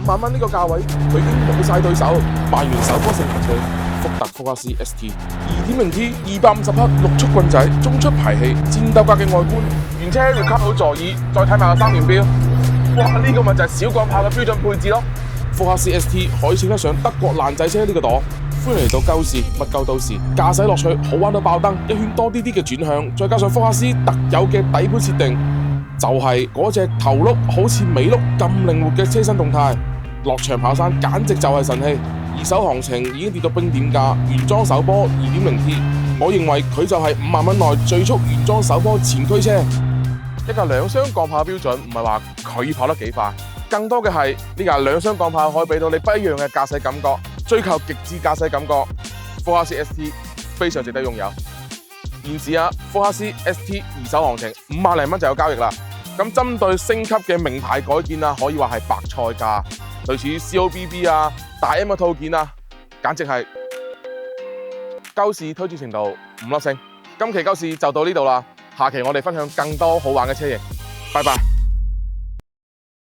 萬蚊呢個價位，佢已經冇晒對手。賣完首波性能車福特福克斯 ST 2.0T 250匹6速棍仔，中出排氣，戰鬥格嘅外觀，原車要吸好座椅，再睇埋個3面錶，哇！呢個咪就係小鋼炮嘅標準配置咯。福克斯 ST 可以稱得上德國爛仔車呢個檔。歡迎嚟到鳩時，乜鳩都市，駕駛樂趣好玩到爆燈，一圈多啲嘅轉向，再加上福克斯特有嘅底盤設定，就係嗰隻頭轆好似尾轆咁靈活嘅車身動態，落場跑山簡直就係神器。二手行情已經跌到冰點價，原裝首波 2.0T， 我認為佢就係5萬蚊內最速原裝首波前驅車。一架兩箱鋼炮標準唔係話佢跑得幾快，更多嘅係呢架兩箱鋼炮可以俾到你不一樣嘅駕駛感覺，追求極致駕駛感覺。福克斯 ST 非常值得擁有。現時福克斯 ST 二手行情5萬零蚊就有交易啦。咁針對升級嘅名牌改件可以話係白菜價，類似 COBB 大 M 嘅套件簡直係鳩市推薦程度5粒星。今期鳩市就到呢度啦，下期我哋分享更多好玩嘅車型，拜拜。